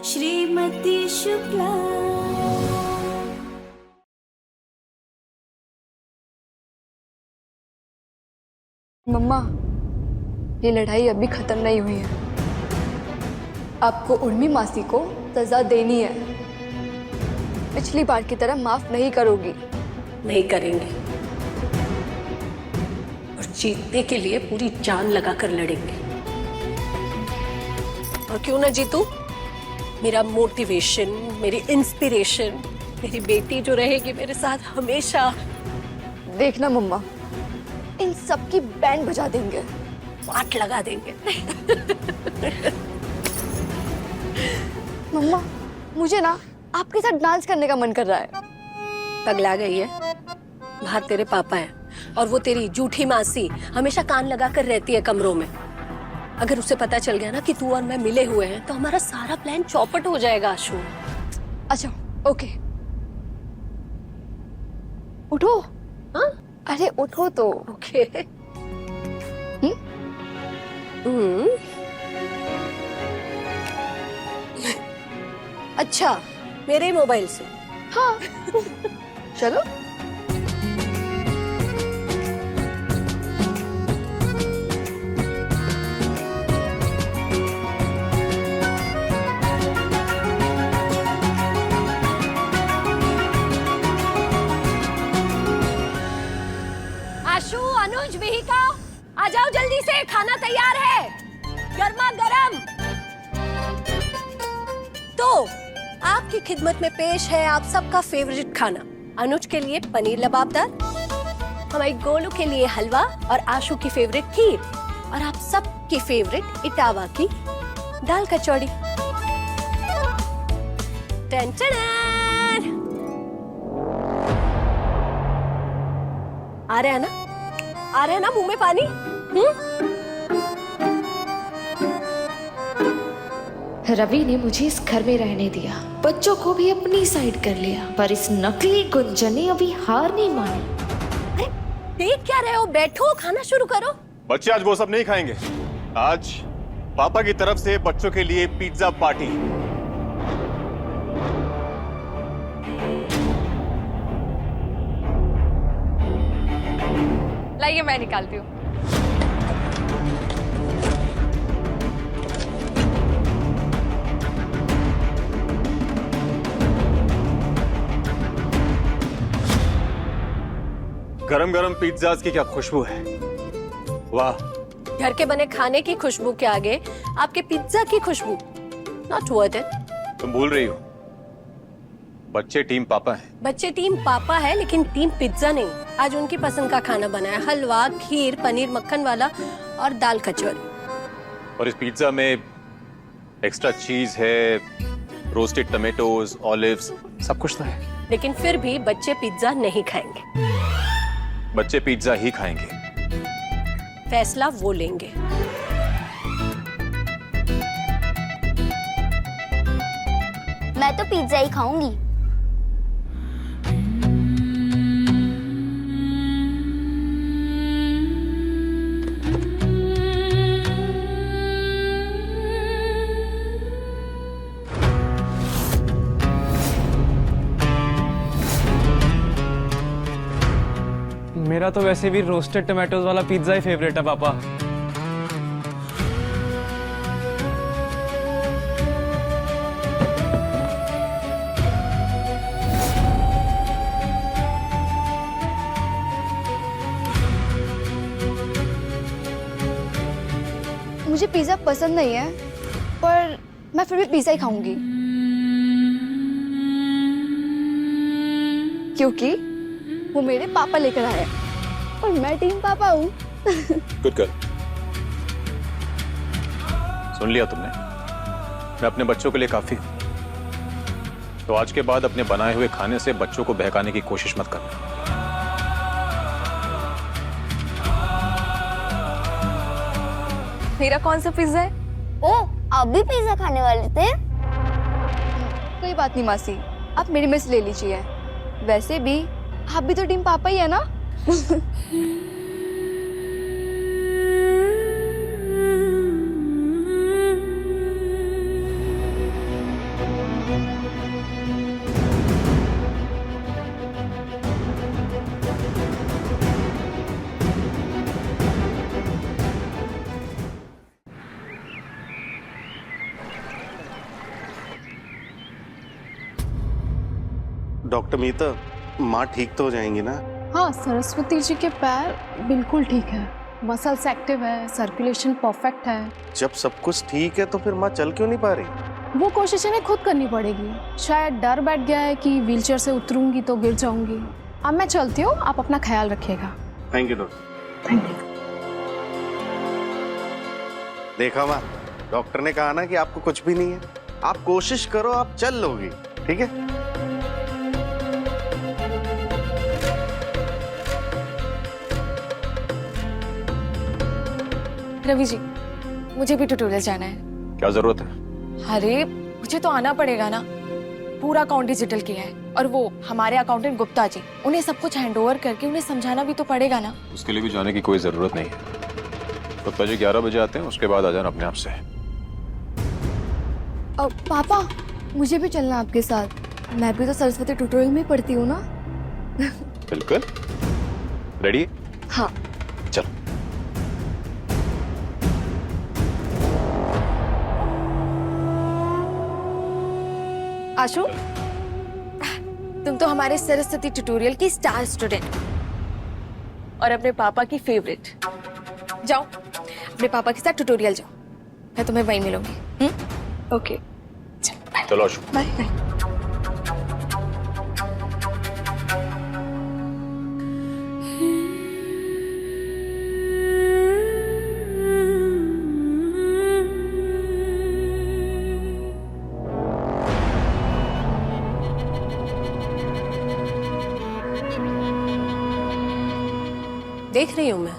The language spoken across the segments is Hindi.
श्रीमती शुक्ला। मम्मा, ये लड़ाई अभी खत्म नहीं हुई है। आपको उर्मी मासी को सजा देनी है। पिछली बार की तरह माफ नहीं करोगी? नहीं करेंगे, और जीतने के लिए पूरी जान लगाकर लड़ेंगे। और क्यों ना जीतू, मेरा मोटिवेशन, मेरी इंस्पिरेशन, मेरी बेटी जो रहेगी मेरे साथ हमेशा। देखना मम्मा, इन सब की बैंड बजा देंगे, पाठ लगा देंगे। मम्मा, मुझे ना आपके साथ डांस करने का मन कर रहा है। पगला गई है? बाहर तेरे पापा हैं और वो तेरी झूठी मासी हमेशा कान लगा कर रहती है कमरों में। अगर उसे पता चल गया ना कि तू और मैं मिले हुए हैं तो हमारा सारा प्लान चौपट हो जाएगा आशु। अच्छा, ओके, उठो। हाँ? अरे उठो तो। ओके। अच्छा, मेरे मोबाइल से? हाँ। चलो। आशु, अनुज, विहिका, आ जाओ जल्दी से, खाना तैयार है, गर्मा गर्म। तो आपकी खिदमत में पेश है आप सबका फेवरेट खाना। अनुज के लिए पनीर लबाबदार, हमारी गोलू के लिए हलवा और आशु की फेवरेट खीर, और आप सबकी फेवरेट इटावा की दाल कचौड़ी। टेंशन आ रहा है ना? आ रहा है ना मुंह में पानी? रवि ने मुझे इस घर में रहने दिया, बच्चों को भी अपनी साइड कर लिया, पर इस नकली गुंजन ने अभी हार नहीं मानी। देख क्या रहे हो? बैठो, खाना शुरू करो। बच्चे आज वो सब नहीं खाएंगे। आज पापा की तरफ से बच्चों के लिए पिज्जा पार्टी। लाइए, मैं निकालती हूँ। गरम गरम पिज्जाज की क्या खुशबू है, वाह। घर के बने खाने की खुशबू के आगे आपके पिज्जा की खुशबू नॉट वर्थ इट। तुम भूल रही हो, बच्चे टीम पापा हैं। बच्चे टीम पापा है लेकिन टीम पिज्जा नहीं। आज उनकी पसंद का खाना बना है, हलवा, खीर, पनीर मक्खन वाला और दाल कचौरी। और इस पिज्जा में एक्स्ट्रा चीज है, रोस्टेड टमेटोज, ऑलिव्स, सब कुछ तो है। लेकिन फिर भी बच्चे पिज्जा नहीं खाएंगे। बच्चे पिज्जा ही खाएंगे। फैसला वो लेंगे। मैं तो पिज्जा ही खाऊंगी। मेरा तो वैसे भी रोस्टेड टमाटोज वाला पिज्जा ही फेवरेट है पापा। मुझे पिज्जा पसंद नहीं है, पर मैं फिर भी पिज्जा ही खाऊंगी, क्योंकि वो मेरे पापा लेकर आए और मैं टीम पापा हूँ। Good girl. सुन लिया तुमने, मैं अपने बच्चों के लिए काफी हूं। तो आज के बाद अपने बनाए हुए खाने से बच्चों को बहकाने की कोशिश मत करना। मेरा कौन सा पिज्जा है? ओ, आप भी पिज्जा खाने वाले थे? कोई बात नहीं मासी, आप मेरे में से ले लीजिए। वैसे भी आप भी तो टीम पापा ही है ना। डॉक्टर मीता, माँ ठीक तो हो जाएंगी ना? हाँ, सरस्वती जी के पैर बिल्कुल ठीक है, मसल्स एक्टिव है, सर्कुलेशन परफेक्ट है। जब सब कुछ ठीक है तो फिर माँ चल क्यों नहीं पा रही? वो कोशिश इन्हें खुद करनी पड़ेगी। शायद डर बैठ गया है कि व्हीलचेयर से उतरूंगी तो गिर जाऊंगी। अब मैं चलती हूँ, आप अपना ख्याल रखिएगा। Thank you doctor. Thank you. देखा माँ, डॉक्टर ने कहा ना कि आपको कुछ भी नहीं है। आप कोशिश करो, आप चल लोगी, ठीक है? रवि जी, मुझे भी ट्यूटोरियल जाना है। क्या जरूरत है? अरे मुझे तो आना पड़ेगा ना, पूरा अकाउंट डिजिटल किया है और वो हमारे अकाउंटेंट गुप्ता जी, उन्हें सब कुछ हैंडओवर करके उन्हें समझाना भी तो पड़ेगा ना। उसके लिए भी जाने की कोई जरूरत नहीं है। गुप्ता जी 11 बजे आते हैं, उसके बाद आ जाना अपने आप से। पापा, मुझे भी चलना आपके साथ। मैं भी तो सरस्वती ट्यूटोरियल में पढ़ती हूँ ना। बिल्कुल। रेडी? हाँ। चल। आशु, तुम तो हमारे सरस्वती ट्यूटोरियल की स्टार स्टूडेंट और अपने पापा की फेवरेट। जाओ, अपने पापा के साथ ट्यूटोरियल जाओ, मैं तुम्हें वहीं मिलूंगी। ओके, चलो आशु। Bye bye. देख रही हूँ मैं,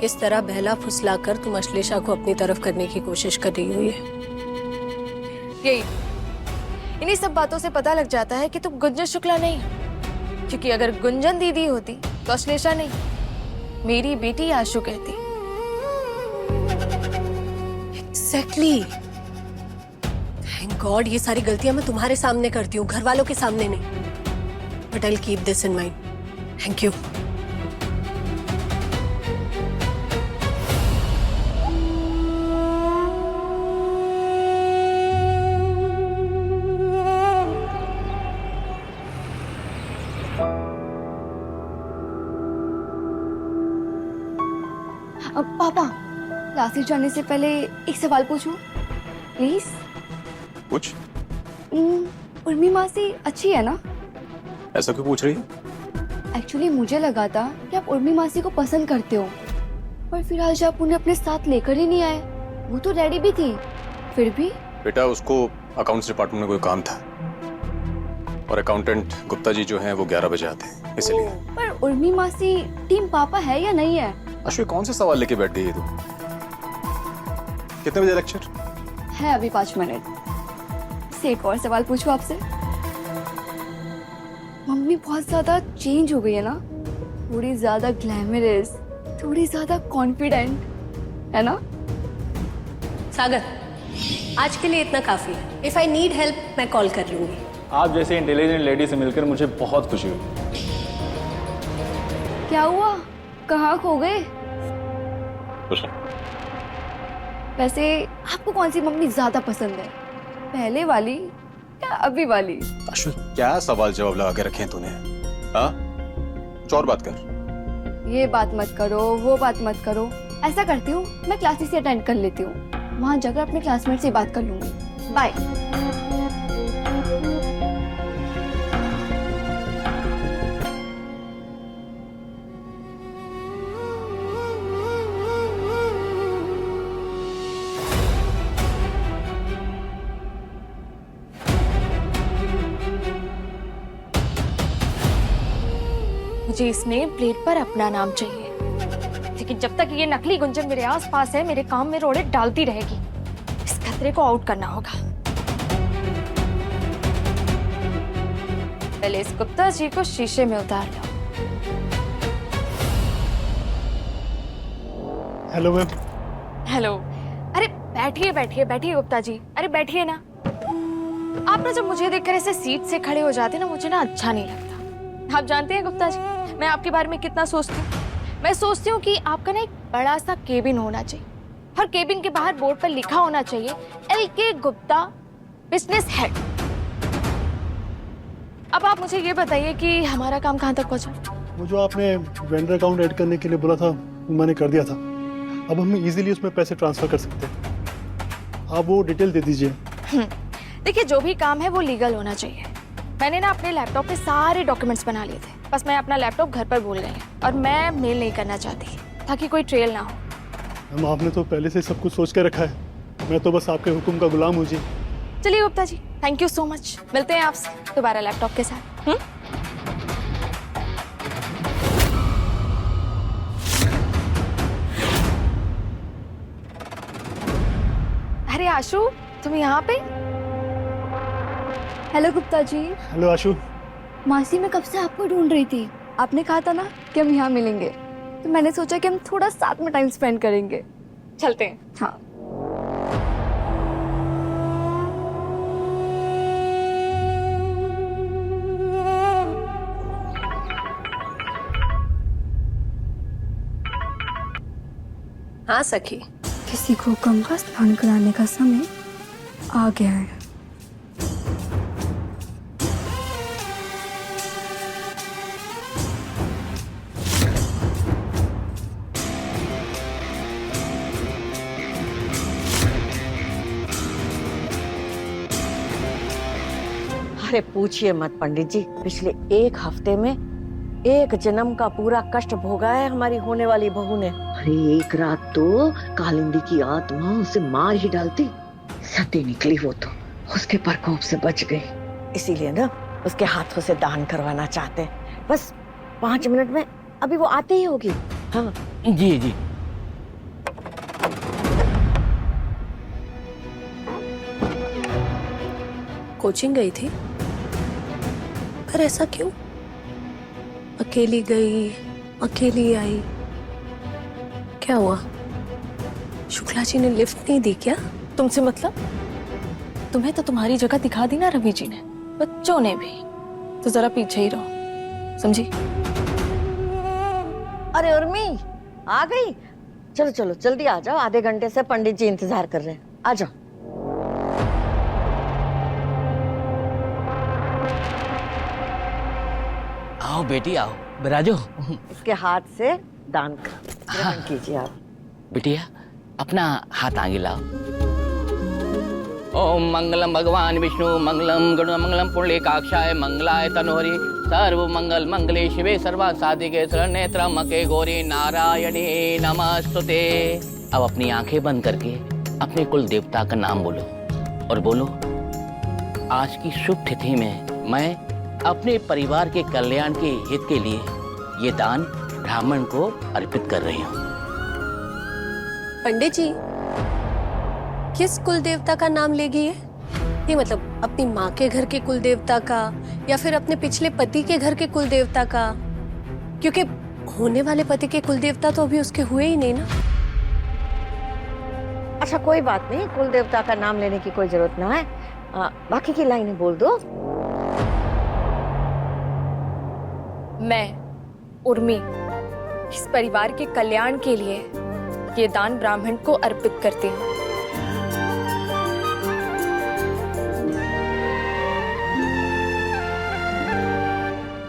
इस तरह बहला फुसलाकर तुम अश्लेषा को अपनी तरफ करने की कोशिश कर रही हुई है। यही, इन्हीं सब बातों से पता लग जाता है कि तुम गुंजन शुक्ला नहीं हो, क्योंकि अगर गुंजन दीदी होती तो अश्लेषा नहीं, मेरी बेटी आशु कहती। एग्जैक्टली। थैंक गॉड ये सारी गलतियां मैं तुम्हारे सामने करती हूँ, घर वालों के सामने नहीं। But I will keep this in mind. Thank you. पापा, क्लासेस जाने से पहले एक सवाल पूछूं, प्लीज? कुछ? उर्मी मासी अच्छी है ना? ऐसा क्यों पूछ रही है? एक्चुअली मुझे लगा था कि आप उर्मी मासी को पसंद करते हो, पर फिर आज आप उन्हें अपने साथ लेकर ही नहीं आए। वो तो रेडी भी थी, फिर भी। बेटा, उसको अकाउंट्स डिपार्टमेंट में कोई काम था और अकाउंटेंट गुप्ता जी जो हैं वो 11 बजे आते हैं, इसलिए। पर उर्मी मासी टीम पापा है या नहीं है? अश्विनी, कौन से सवाल लेके बैठ गई है तू? कितने बजे लेक्चर है? अभी 5 मिनट से। एक और सवाल पूछूं आपसे? मम्मी बहुत ज्यादा चेंज हो गई है ना, थोड़ी ज्यादा ग्लैमरस, थोड़ी ज्यादा कॉन्फिडेंट, है ना? सागर, आज के लिए इतना काफी है। इफ आई नीड हेल्प मैं कॉल कर लूंगी। आप जैसे इंटेलिजेंट लेडी से मिलकर मुझे बहुत खुशी हुई। क्या हुआ, कहाँ खो गए? कुछ नहीं। वैसे आपको कौन सी मम्मी ज्यादा पसंद है, पहले वाली या अभी वाली? अश्विनी, क्या सवाल जवाब लगा के रखे हैं तूने? हाँ, कुछ और बात कर। ये बात मत करो, वो बात मत करो। ऐसा करती हूँ, मैं क्लासेस से अटेंड कर लेती हूँ, वहां जाकर अपने क्लासमेट से बात कर लूंगी। बाय। मुझे इस नेम प्लेट पर अपना नाम चाहिए, लेकिन जब तक ये नकली गुंजन मेरे आसपास है, मेरे काम में रोड़े डालती रहेगी। इस खतरे को आउट करना होगा। पहले इस गुप्ता जी को शीशे में उतार लो। Hello ma'am. हेलो। अरे बैठिए बैठिए बैठिए गुप्ता जी, अरे बैठिए ना। आप ना जब मुझे देखकर ऐसे सीट से खड़े हो जाते ना, मुझे ना अच्छा नहीं लगता। आप जानते हैं गुप्ता जी, मैं आपके बारे में कितना सोचती हूँ। मैं सोचती हूँ कि आपका ना एक बड़ा सा केबिन होना चाहिए, हर केबिन के बाहर बोर्ड पर लिखा होना चाहिए LK गुप्ता बिजनेस हेड। अब आप मुझे ये बताइए कि हमारा काम कहाँ तक पहुँचा? वो जो आपने वेंडर अकाउंट ऐड करने के लिए बोला था वो मैंने कर दिया था। अब हम इजीली उसमें पैसे ट्रांसफर कर सकते हैं। आप वो डिटेल दे दीजिए। देखिए, जो भी काम है वो लीगल होना चाहिए। मैंने ना अपने लैपटॉप पे सारे डॉक्यूमेंट्स बना लिए थे, बस मैं अपना लैपटॉप घर पर भूल गई और मैं मेल नहीं करना चाहती ताकि कोई ट्रेल ना हो। हम आपने तो पहले से सब कुछ सोच के रखा है, मैं तो बस आपके हुक्म का गुलाम हूँ जी। चलिए Gupta ji, thank you so much. मिलते हैं आपसे दोबारा लैपटॉप के साथ। अरे आशु, तुम यहाँ पे? हेलो गुप्ता जी। हेलो आशु। मासी, मैं कब से आपको ढूंढ रही थी। आपने कहा था ना कि हम यहाँ मिलेंगे, तो मैंने सोचा कि हम थोड़ा साथ में टाइम स्पेंड करेंगे। चलते हैं। हाँ। हाँ सखी, किसी को हुक्म का स्नान कराने का समय आ गया है। अरे पूछिए मत पंडित जी, पिछले एक हफ्ते में एक जन्म का पूरा कष्ट भोगा है हमारी होने वाली बहू ने। अरे एक रात तो कालिंदी की आत्मा उसे मार ही डालती, सती निकली वो तो, उसके प्रकोप से बच गई। इसीलिए ना उसके हाथों से दान करवाना चाहते हैं। बस 5 मिनट में अभी वो आती ही होगी। हाँ जी जी। कोचिंग गई थी, पर ऐसा क्यों? अकेली गई, अकेली आई, क्या हुआ? शुक्ला जी ने लिफ्ट नहीं दी क्या? तुमसे मतलब? तुम्हें तो तुम्हारी जगह दिखा दी ना रवि जी ने, बच्चों ने भी, तो जरा पीछे ही रहो, समझी? अरे उर्मी आ गई? चलो चलो जल्दी आ जाओ, आधे घंटे से पंडित जी इंतजार कर रहे हैं, आ जाओ। आओ बेटी आओ, बिराजो। इसके हाथ से दान ग्रहण कीजिए आप। बिटिया अपना हाथ आगे लाओ। ओम मंगलम भगवान विष्णु मंगलम गरुड़ मंगलम पुंडलीकाक्षाय मंगलाय तनोहरि सर्व मंगल मंगले शिवे सर्वा साधिके शरण्ये त्र्यंबके गौरी नारायणी नमस्तुते। अब अपनी आंखें बंद करके अपने कुल देवता का नाम बोलो और बोलो, आज की शुभ तिथि में मैं अपने परिवार के कल्याण के हित के लिए ये दान ब्राह्मण को अर्पित कर रही हूँ। पंडित जी, किस कुल देवता का नाम लेगी ये मतलब अपनी माँ के घर के कुल देवता का या फिर अपने पिछले पति के घर के कुल देवता का? क्योंकि होने वाले पति के कुल देवता तो अभी उसके हुए ही नहीं ना। अच्छा कोई बात नहीं, कुल देवता का नाम लेने की कोई जरूरत ना है, बाकी की लाइनें बोल दो। मैं उर्मी इस परिवार के कल्याण के लिए ये दान ब्राह्मण को अर्पित करती हूँ।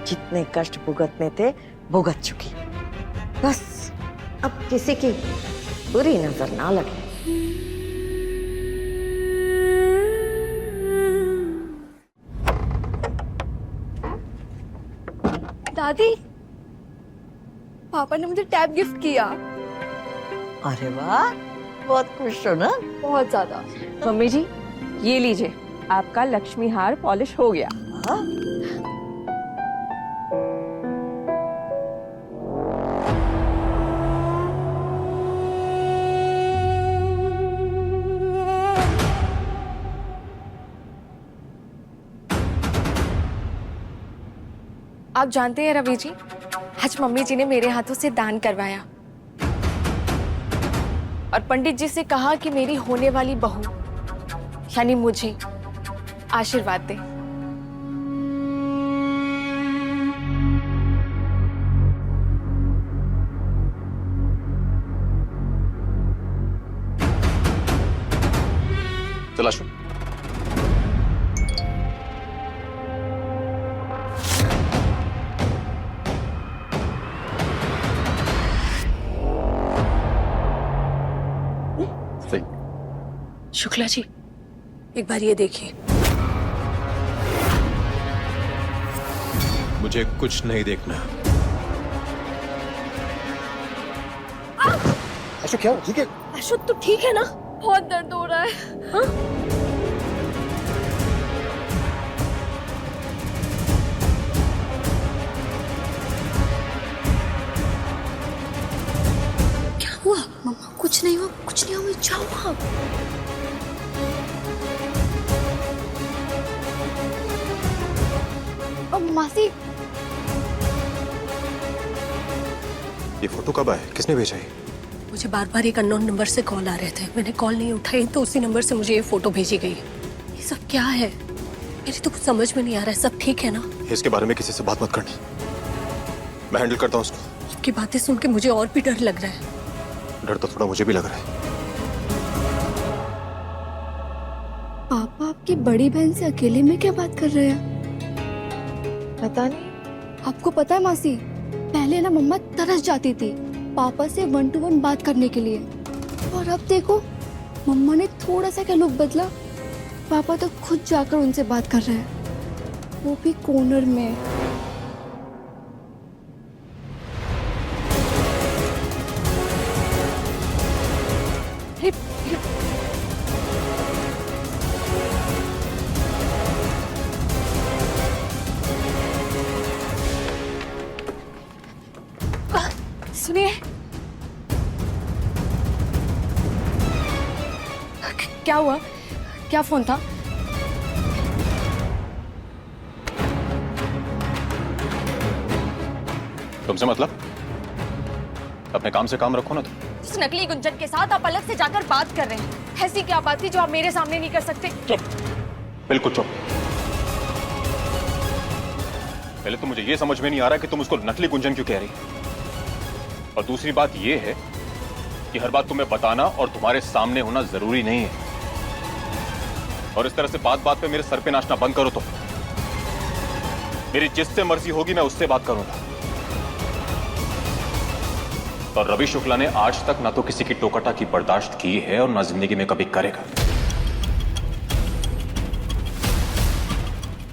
जितने कष्ट भुगतने थे भुगत चुकी, बस अब किसी की बुरी नजर ना लगे। दादी, पापा ने मुझे टैब गिफ्ट किया। अरे वाह, बहुत खुश हो ना? बहुत ज्यादा। मम्मी जी ये लीजिए, आपका लक्ष्मी हार पॉलिश हो गया। हाँ? आप जानते हैं रवि जी, आज मम्मी जी ने मेरे हाथों से दान करवाया और पंडित जी से कहा कि मेरी होने वाली बहू यानी मुझे आशीर्वाद दे। चला शु। शुक्ला जी, एक बार ये देखिए। मुझे कुछ नहीं देखना। अशोक क्या ठीक है? अशोक तो ठीक है ना? बहुत दर्द हो रहा है। हाँ? क्या हुआ? मम्मा कुछ नहीं हुआ, कुछ नहीं हुआ, जाओ आप। मासी, ये फोटो कब आया? किसने भेजा है? मुझे बार बार एक अननोन नंबर से कॉल आ रहे थे, मैंने कॉल नहीं उठाई तो उसी नंबर से मुझे ये फोटो भेजी गई। ये सब क्या है? मेरी तो कुछ समझ में नहीं आ रहा है। सब ठीक है ना? इसके बारे में किसी से बात मत करनी, मैं हैंडल करता हूँ उसको। आपकी बातें सुन के मुझे और भी डर लग रहा है। डर तो थोड़ा मुझे भी लग रहा है। पापा आपकी बड़ी बहन से अकेले में क्या बात कर रहे हैं? पता नहीं। आपको पता है मासी, पहले ना मम्मा तरस जाती थी पापा से 1 to 1 बात करने के लिए, और अब देखो मम्मा ने थोड़ा सा क्या लुक बदला, पापा तो खुद जाकर उनसे बात कर रहे हैं, वो भी कॉर्नर में। सुनिए, क्या हुआ? क्या फोन था? तुमसे मतलब? अपने काम से काम रखो ना तुम। उस नकली गुंजन के साथ आप अलग से जाकर बात कर रहे हैं। ऐसी क्या बात थी जो आप मेरे सामने नहीं कर सकते? चुप, बिल्कुल चुप। पहले तो मुझे ये समझ में नहीं आ रहा कि तुम उसको नकली गुंजन क्यों कह रही, और दूसरी बात ये है कि हर बात तुम्हें बताना और तुम्हारे सामने होना जरूरी नहीं है। और इस तरह से बात बात पे मेरे सर पे नाचना बंद करो। तो मेरी जिससे मर्जी होगी मैं उससे बात करूंगा। और रवि शुक्ला ने आज तक ना तो किसी की टोकटा की बर्दाश्त की है और ना जिंदगी में कभी करेगा।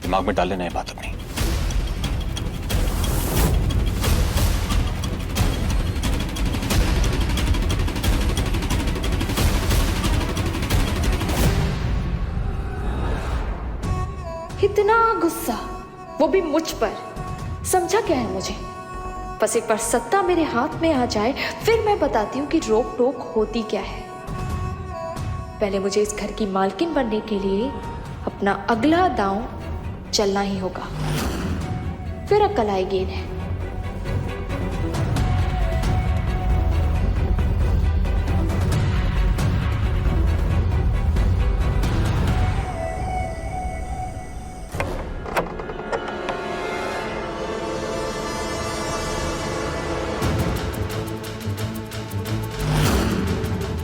दिमाग में डाल लेना है बात अपनी। इतना गुस्सा, वो भी मुझ पर। समझा क्या है मुझे? बस एक बार सत्ता मेरे हाथ में आ जाए, फिर मैं बताती हूँ कि रोक टोक होती क्या है। पहले मुझे इस घर की मालकिन बनने के लिए अपना अगला दांव चलना ही होगा, फिर अक्ल आएगी इन्हें।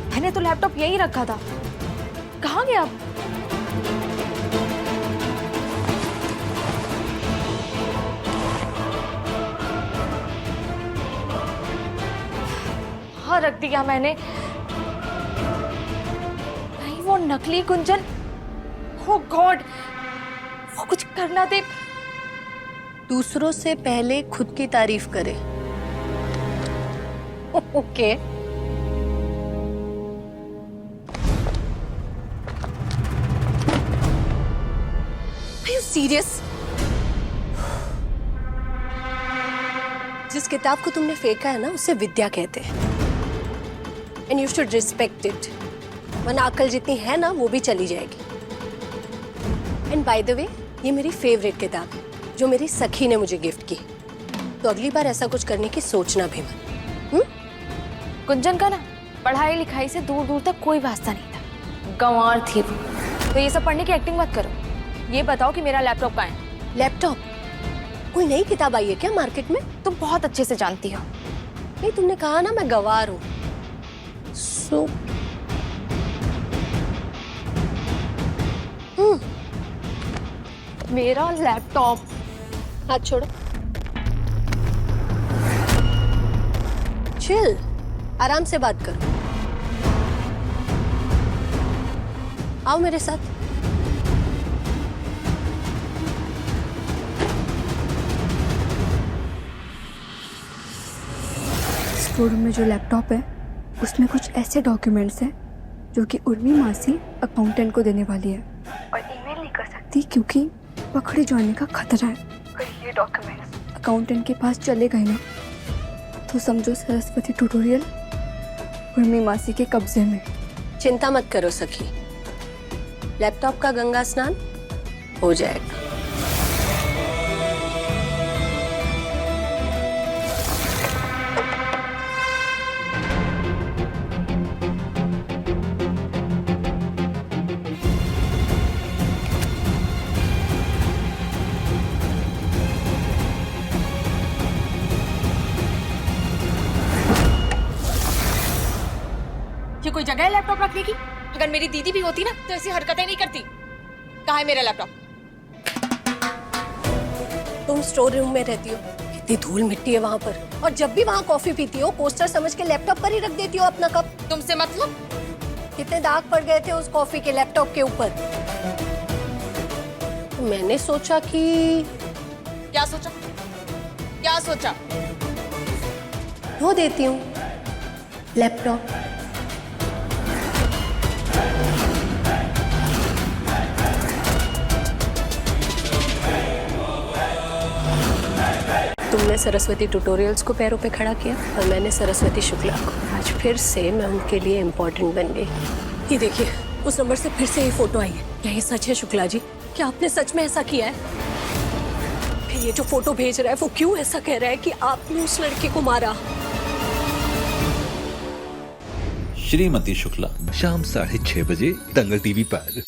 मैंने तो लैपटॉप यहीं रखा था, कहाँ गया? हाँ, रख दिया मैंने। नहीं, वो नकली गुंजन, ओ गॉड, वो कुछ करना दे। दूसरों से पहले खुद की तारीफ करे। ओके। सीरियस? जिस किताब को तुमने फेंका है ना, उसे विद्या कहते हैं, and you should respect it, वरना अकल जितनी है ना वो भी चली जाएगी। एंड बाय द वे, ये मेरी फेवरेट किताब है जो मेरी सखी ने मुझे गिफ्ट की, तो अगली बार ऐसा कुछ करने की सोचना भी मत। गुंजन का ना पढ़ाई लिखाई से दूर दूर तक कोई वास्ता नहीं था, गंवार थी वो। तो ये सब पढ़ने की एक्टिंग मत करो। ये बताओ कि मेरा लैपटॉप कहाँ है? लैपटॉप? कोई नई किताब आई है क्या मार्केट में? तुम बहुत अच्छे से जानती हो। नहीं, तुमने कहा ना मैं गंवार हूँ। सो मेरा लैपटॉप। हाथ छोड़ो। चिल, आराम से बात करो। आओ मेरे साथ। स्टोर रूम में जो लैपटॉप है उसमें कुछ ऐसे डॉक्यूमेंट्स हैं जो कि उर्मी मासी अकाउंटेंट को देने वाली है और ईमेल नहीं कर सकती क्योंकि पकड़े जाने का खतरा है। अगर ये डॉक्यूमेंट्स अकाउंटेंट के पास चले गए ना तो समझो सरस्वती ट्यूटोरियल उर्मी मासी के कब्जे में। चिंता मत करो सखी, लैपटॉप का गंगा स्नान हो जाएगा। ये कोई जगह है लैपटॉप रखने की? अगर मेरी दीदी भी होती ना तो ऐसी हरकतें नहीं करती। कहाँ है मेरा लैपटॉप? तुम स्टोर रूम में रहती हो, कितनी धूल मिट्टी है वहां पर, और जब भी वहां कॉफी पीती हो कोस्टर समझ के लैपटॉप पर ही रख देती हो अपना कप। तुमसे मतलब? कितने दाग पड़ गए थे उस कॉफी के लैपटॉप के ऊपर। मैंने सोचा कि क्या सोचा? क्या सोचा? धो देती हूँ लैपटॉप। तुमने सरस्वती ट्यूटोरियल्स को पैरों पे खड़ा किया और मैंने सरस्वती शुक्ला को। आज फिर से मैं उनके लिए इम्पोर्टेंट बन गई। ये देखिए, उस नंबर से फिर से ये फोटो आई है। क्या ये सच है शुक्ला जी? क्या आपने सच में ऐसा किया है? फिर ये जो फोटो भेज रहा है वो क्यों ऐसा कह रहा है कि आपने उस लड़के को मारा? श्रीमती शुक्ला, शाम 6:30 बजे दंगल टीवी पर।